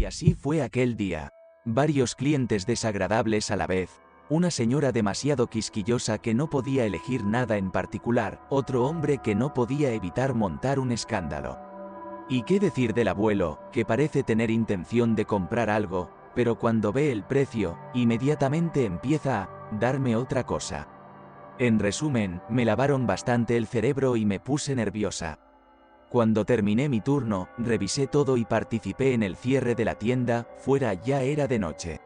Y así fue aquel día. Varios clientes desagradables a la vez, una señora demasiado quisquillosa que no podía elegir nada en particular, otro hombre que no podía evitar montar un escándalo. ¿Y qué decir del abuelo, que parece tener intención de comprar algo, pero cuando ve el precio, inmediatamente empieza a darme otra cosa? En resumen, me lavaron bastante el cerebro y me puse nerviosa. Cuando terminé mi turno, revisé todo y participé en el cierre de la tienda, fuera ya era de noche.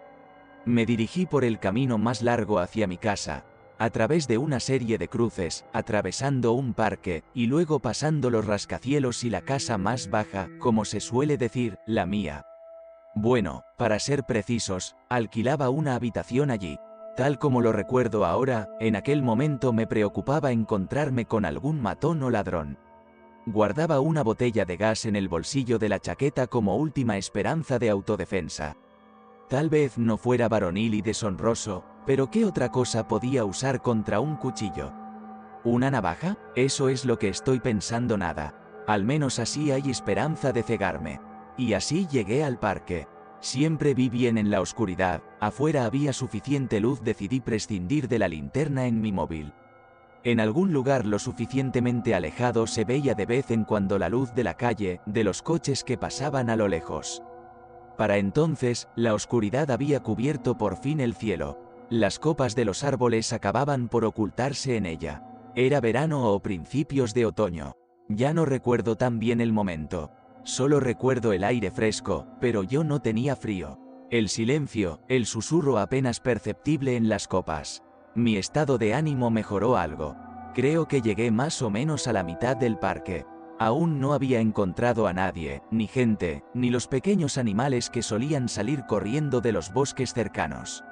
Me dirigí por el camino más largo hacia mi casa, a través de una serie de cruces, atravesando un parque, y luego pasando los rascacielos y la casa más baja, como se suele decir, la mía. Bueno, para ser precisos, alquilaba una habitación allí. Tal como lo recuerdo ahora, en aquel momento me preocupaba encontrarme con algún matón o ladrón. Guardaba una botella de gas en el bolsillo de la chaqueta como última esperanza de autodefensa. Tal vez no fuera varonil y deshonroso, pero ¿qué otra cosa podía usar contra un cuchillo? ¿Una navaja? Eso es lo que estoy pensando nada. Al menos así hay esperanza de cegarme. Y así llegué al parque. Siempre vi bien en la oscuridad, afuera había suficiente luz, decidí prescindir de la linterna en mi móvil. En algún lugar lo suficientemente alejado se veía de vez en cuando la luz de la calle, de los coches que pasaban a lo lejos. Para entonces, la oscuridad había cubierto por fin el cielo. Las copas de los árboles acababan por ocultarse en ella. Era verano o principios de otoño. Ya no recuerdo tan bien el momento. Solo recuerdo el aire fresco, pero yo no tenía frío. El silencio, el susurro apenas perceptible en las copas. Mi estado de ánimo mejoró algo. Creo que llegué más o menos a la mitad del parque. Aún no había encontrado a nadie, ni gente, ni los pequeños animales que solían salir corriendo de los bosques cercanos.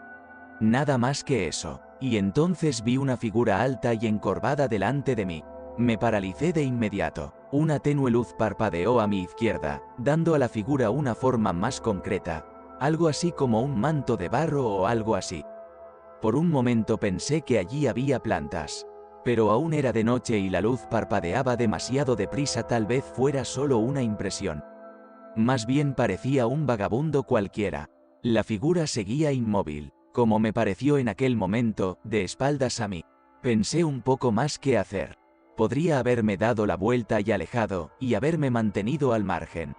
Nada más que eso. Y entonces vi una figura alta y encorvada delante de mí. Me paralicé de inmediato. Una tenue luz parpadeó a mi izquierda, dando a la figura una forma más concreta. Algo así como un manto de barro o algo así. Por un momento pensé que allí había plantas. Pero aún era de noche y la luz parpadeaba demasiado deprisa, tal vez fuera solo una impresión. Más bien parecía un vagabundo cualquiera. La figura seguía inmóvil, como me pareció en aquel momento, de espaldas a mí. Pensé un poco más qué hacer. Podría haberme dado la vuelta y alejado, y haberme mantenido al margen.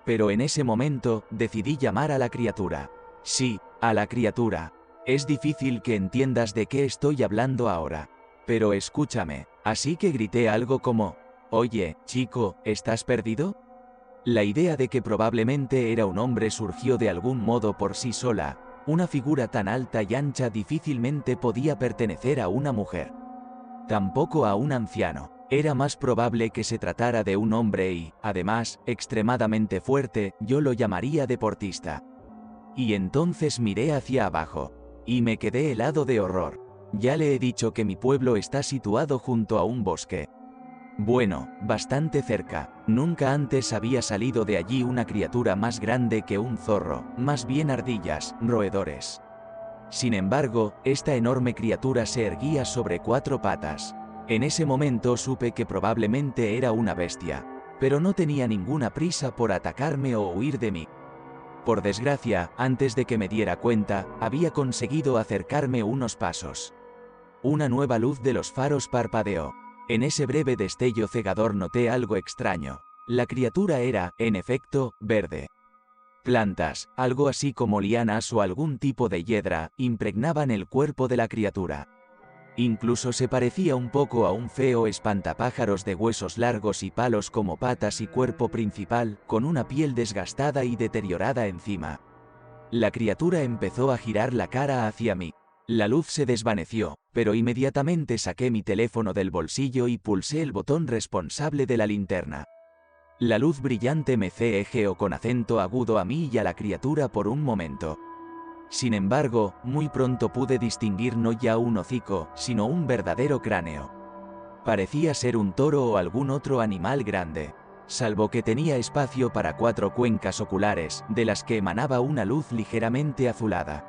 Pero en ese momento, decidí llamar a la criatura. Sí, a la criatura. Es difícil que entiendas de qué estoy hablando ahora. Pero escúchame, así que grité algo como, «Oye, chico, ¿estás perdido?». La idea de que probablemente era un hombre surgió de algún modo por sí sola. Una figura tan alta y ancha difícilmente podía pertenecer a una mujer. Tampoco a un anciano. Era más probable que se tratara de un hombre y, además, extremadamente fuerte, yo lo llamaría deportista. Y entonces miré hacia abajo. Y me quedé helado de horror. Ya le he dicho que mi pueblo está situado junto a un bosque. Bueno, bastante cerca. Nunca antes había salido de allí una criatura más grande que un zorro, más bien ardillas, roedores. Sin embargo, esta enorme criatura se erguía sobre 4 patas. En ese momento supe que probablemente era una bestia, pero no tenía ninguna prisa por atacarme o huir de mí. Por desgracia, antes de que me diera cuenta, había conseguido acercarme unos pasos. Una nueva luz de los faros parpadeó. En ese breve destello cegador noté algo extraño. La criatura era, en efecto, verde. Plantas, algo así como lianas o algún tipo de hiedra, impregnaban el cuerpo de la criatura. Incluso se parecía un poco a un feo espantapájaros de huesos largos y palos como patas y cuerpo principal, con una piel desgastada y deteriorada encima. La criatura empezó a girar la cara hacia mí. La luz se desvaneció, pero inmediatamente saqué mi teléfono del bolsillo y pulsé el botón responsable de la linterna. La luz brillante me cejeó con acento agudo a mí y a la criatura por un momento. Sin embargo, muy pronto pude distinguir no ya un hocico, sino un verdadero cráneo. Parecía ser un toro o algún otro animal grande, salvo que tenía espacio para 4 cuencas oculares, de las que emanaba una luz ligeramente azulada.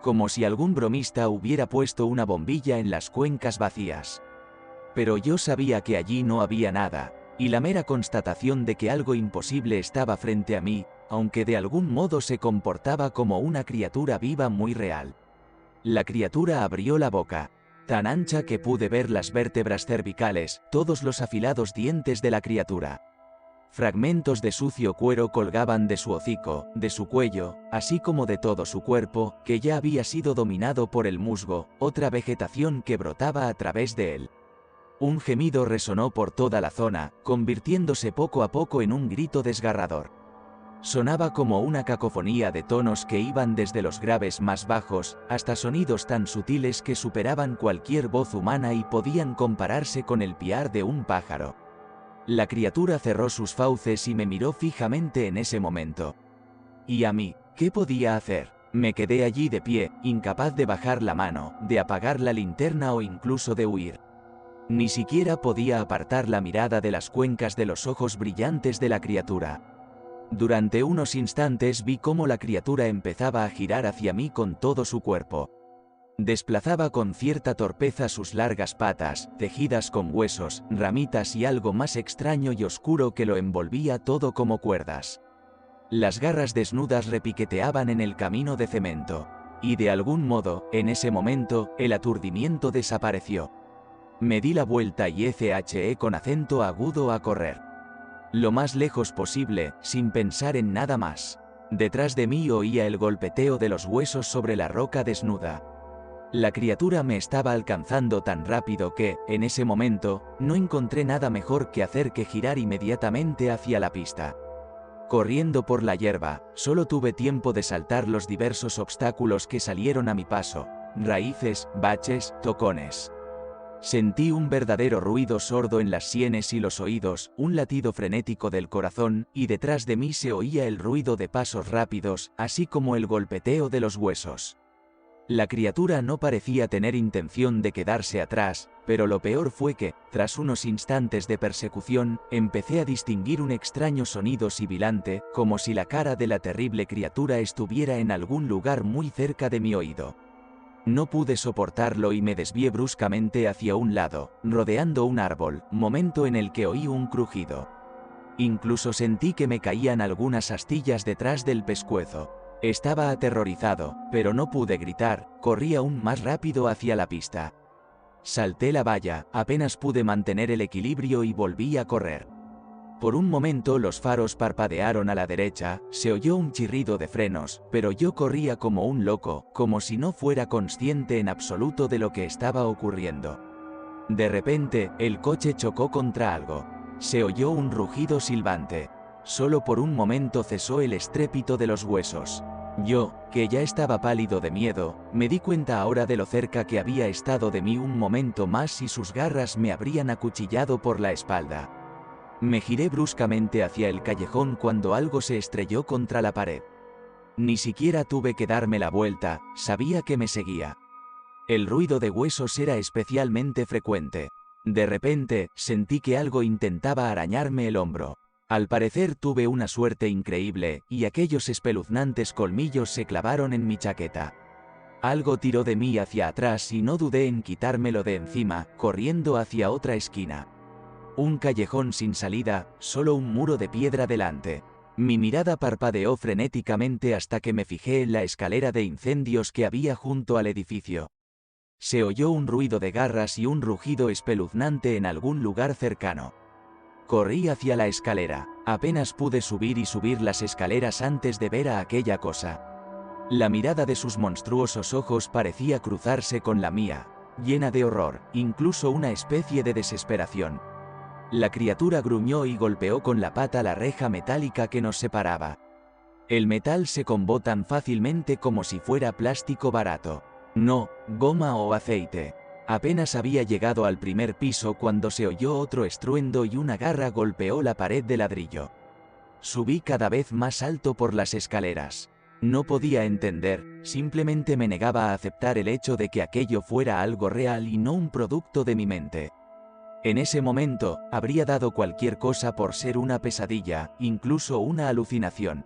Como si algún bromista hubiera puesto una bombilla en las cuencas vacías. Pero yo sabía que allí no había nada, y la mera constatación de que algo imposible estaba frente a mí, aunque de algún modo se comportaba como una criatura viva muy real. La criatura abrió la boca, tan ancha que pude ver las vértebras cervicales, todos los afilados dientes de la criatura. Fragmentos de sucio cuero colgaban de su hocico, de su cuello, así como de todo su cuerpo, que ya había sido dominado por el musgo, otra vegetación que brotaba a través de él. Un gemido resonó por toda la zona, convirtiéndose poco a poco en un grito desgarrador. Sonaba como una cacofonía de tonos que iban desde los graves más bajos, hasta sonidos tan sutiles que superaban cualquier voz humana y podían compararse con el piar de un pájaro. La criatura cerró sus fauces y me miró fijamente en ese momento. ¿Y a mí, qué podía hacer? Me quedé allí de pie, incapaz de bajar la mano, de apagar la linterna o incluso de huir. Ni siquiera podía apartar la mirada de las cuencas de los ojos brillantes de la criatura. Durante unos instantes vi cómo la criatura empezaba a girar hacia mí con todo su cuerpo. Desplazaba con cierta torpeza sus largas patas, tejidas con huesos, ramitas y algo más extraño y oscuro que lo envolvía todo como cuerdas. Las garras desnudas repiqueteaban en el camino de cemento. Y de algún modo, en ese momento, el aturdimiento desapareció. Me di la vuelta y eché con acento agudo a correr. Lo más lejos posible, sin pensar en nada más. Detrás de mí oía el golpeteo de los huesos sobre la roca desnuda. La criatura me estaba alcanzando tan rápido que, en ese momento, no encontré nada mejor que hacer que girar inmediatamente hacia la pista. Corriendo por la hierba, solo tuve tiempo de saltar los diversos obstáculos que salieron a mi paso: raíces, baches, tocones. Sentí un verdadero ruido sordo en las sienes y los oídos, un latido frenético del corazón, y detrás de mí se oía el ruido de pasos rápidos, así como el golpeteo de los huesos. La criatura no parecía tener intención de quedarse atrás, pero lo peor fue que, tras unos instantes de persecución, empecé a distinguir un extraño sonido sibilante, como si la cara de la terrible criatura estuviera en algún lugar muy cerca de mi oído. No pude soportarlo y me desvié bruscamente hacia un lado, rodeando un árbol, momento en el que oí un crujido. Incluso sentí que me caían algunas astillas detrás del pescuezo. Estaba aterrorizado, pero no pude gritar, corrí aún más rápido hacia la pista. Salté la valla, apenas pude mantener el equilibrio y volví a correr. Por un momento los faros parpadearon a la derecha, se oyó un chirrido de frenos, pero yo corría como un loco, como si no fuera consciente en absoluto de lo que estaba ocurriendo. De repente, el coche chocó contra algo. Se oyó un rugido silbante. Solo por un momento cesó el estrépito de los huesos. Yo, que ya estaba pálido de miedo, me di cuenta ahora de lo cerca que había estado de mí un momento más y sus garras me habrían acuchillado por la espalda. Me giré bruscamente hacia el callejón cuando algo se estrelló contra la pared. Ni siquiera tuve que darme la vuelta, sabía que me seguía. El ruido de huesos era especialmente frecuente. De repente, sentí que algo intentaba arañarme el hombro. Al parecer tuve una suerte increíble, y aquellos espeluznantes colmillos se clavaron en mi chaqueta. Algo tiró de mí hacia atrás y no dudé en quitármelo de encima, corriendo hacia otra esquina. Un callejón sin salida, solo un muro de piedra delante. Mi mirada parpadeó frenéticamente hasta que me fijé en la escalera de incendios que había junto al edificio. Se oyó un ruido de garras y un rugido espeluznante en algún lugar cercano. Corrí hacia la escalera. Apenas pude subir las escaleras antes de ver a aquella cosa. La mirada de sus monstruosos ojos parecía cruzarse con la mía, llena de horror, incluso una especie de desesperación. La criatura gruñó y golpeó con la pata la reja metálica que nos separaba. El metal se combó tan fácilmente como si fuera plástico barato. No, goma o aceite. Apenas había llegado al primer piso cuando se oyó otro estruendo y una garra golpeó la pared de ladrillo. Subí cada vez más alto por las escaleras. No podía entender, simplemente me negaba a aceptar el hecho de que aquello fuera algo real y no un producto de mi mente. En ese momento, habría dado cualquier cosa por ser una pesadilla, incluso una alucinación.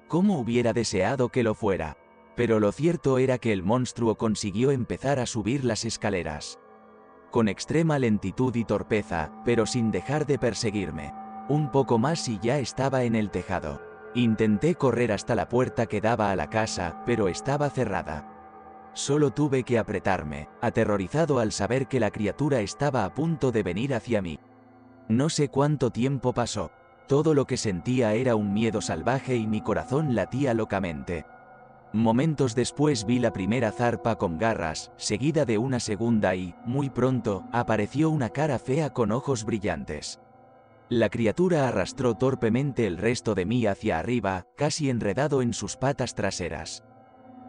¿Cómo hubiera deseado que lo fuera? Pero lo cierto era que el monstruo consiguió empezar a subir las escaleras. Con extrema lentitud y torpeza, pero sin dejar de perseguirme. Un poco más y ya estaba en el tejado. Intenté correr hasta la puerta que daba a la casa, pero estaba cerrada. Solo tuve que apretarme, aterrorizado al saber que la criatura estaba a punto de venir hacia mí. No sé cuánto tiempo pasó. Todo lo que sentía era un miedo salvaje y mi corazón latía locamente. Momentos después vi la primera zarpa con garras, seguida de una segunda y, muy pronto, apareció una cara fea con ojos brillantes. La criatura arrastró torpemente el resto de mí hacia arriba, casi enredado en sus patas traseras.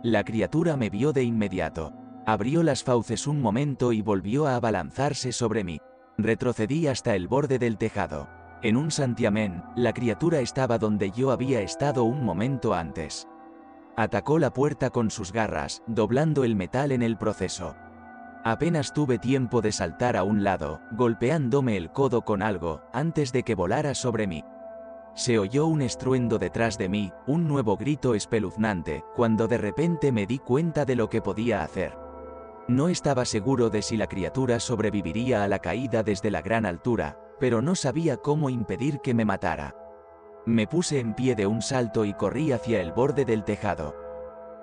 La criatura me vio de inmediato. Abrió las fauces un momento y volvió a abalanzarse sobre mí. Retrocedí hasta el borde del tejado. En un santiamén, la criatura estaba donde yo había estado un momento antes. Atacó la puerta con sus garras, doblando el metal en el proceso. Apenas tuve tiempo de saltar a un lado, golpeándome el codo con algo, antes de que volara sobre mí. Se oyó un estruendo detrás de mí, un nuevo grito espeluznante, cuando de repente me di cuenta de lo que podía hacer. No estaba seguro de si la criatura sobreviviría a la caída desde la gran altura, pero no sabía cómo impedir que me matara. Me puse en pie de un salto y corrí hacia el borde del tejado.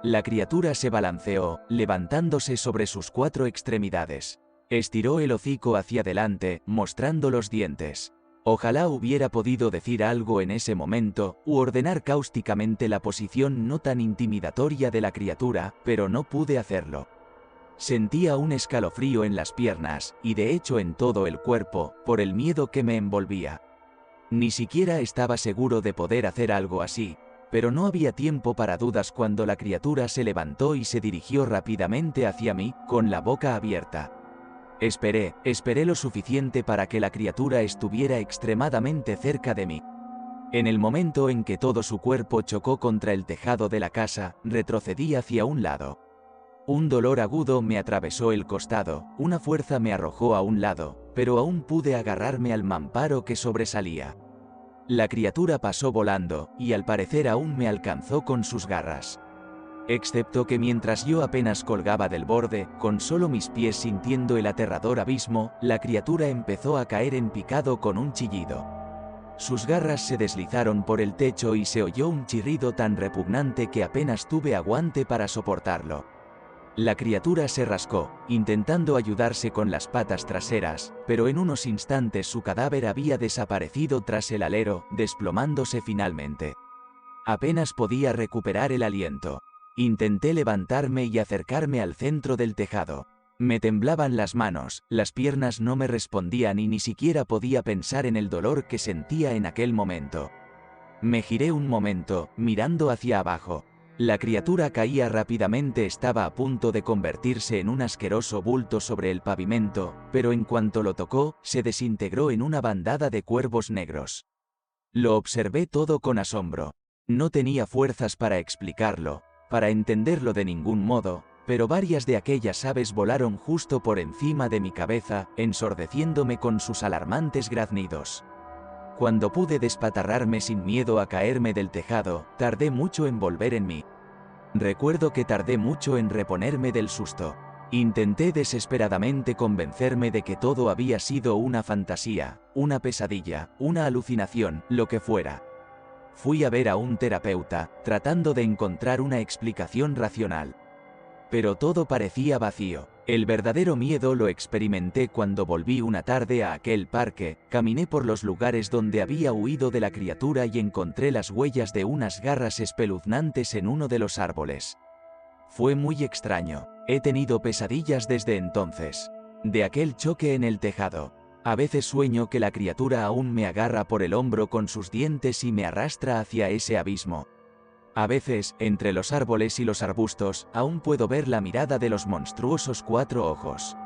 La criatura se balanceó, levantándose sobre sus 4 extremidades. Estiró el hocico hacia adelante, mostrando los dientes. Ojalá hubiera podido decir algo en ese momento, u ordenar cáusticamente la posición no tan intimidatoria de la criatura, pero no pude hacerlo. Sentía un escalofrío en las piernas, y de hecho en todo el cuerpo, por el miedo que me envolvía. Ni siquiera estaba seguro de poder hacer algo así, pero no había tiempo para dudas cuando la criatura se levantó y se dirigió rápidamente hacia mí, con la boca abierta. Esperé lo suficiente para que la criatura estuviera extremadamente cerca de mí. En el momento en que todo su cuerpo chocó contra el tejado de la casa, retrocedí hacia un lado. Un dolor agudo me atravesó el costado, una fuerza me arrojó a un lado, pero aún pude agarrarme al mamparo que sobresalía. La criatura pasó volando, y al parecer aún me alcanzó con sus garras. Excepto que mientras yo apenas colgaba del borde, con solo mis pies sintiendo el aterrador abismo, la criatura empezó a caer en picado con un chillido. Sus garras se deslizaron por el techo y se oyó un chirrido tan repugnante que apenas tuve aguante para soportarlo. La criatura se rascó, intentando ayudarse con las patas traseras, pero en unos instantes su cadáver había desaparecido tras el alero, desplomándose finalmente. Apenas podía recuperar el aliento. Intenté levantarme y acercarme al centro del tejado. Me temblaban las manos, las piernas no me respondían y ni siquiera podía pensar en el dolor que sentía en aquel momento. Me giré un momento, mirando hacia abajo. La criatura caía rápidamente, estaba a punto de convertirse en un asqueroso bulto sobre el pavimento, pero en cuanto lo tocó, se desintegró en una bandada de cuervos negros. Lo observé todo con asombro. No tenía fuerzas para explicarlo, para entenderlo de ningún modo, pero varias de aquellas aves volaron justo por encima de mi cabeza, ensordeciéndome con sus alarmantes graznidos. Cuando pude despatarrarme sin miedo a caerme del tejado, tardé mucho en volver en mí. Recuerdo que tardé mucho en reponerme del susto. Intenté desesperadamente convencerme de que todo había sido una fantasía, una pesadilla, una alucinación, lo que fuera. Fui a ver a un terapeuta, tratando de encontrar una explicación racional. Pero todo parecía vacío. El verdadero miedo lo experimenté cuando volví una tarde a aquel parque, caminé por los lugares donde había huido de la criatura y encontré las huellas de unas garras espeluznantes en uno de los árboles. Fue muy extraño. He tenido pesadillas desde entonces. De aquel choque en el tejado. A veces sueño que la criatura aún me agarra por el hombro con sus dientes y me arrastra hacia ese abismo. A veces, entre los árboles y los arbustos, aún puedo ver la mirada de los monstruosos 4 ojos.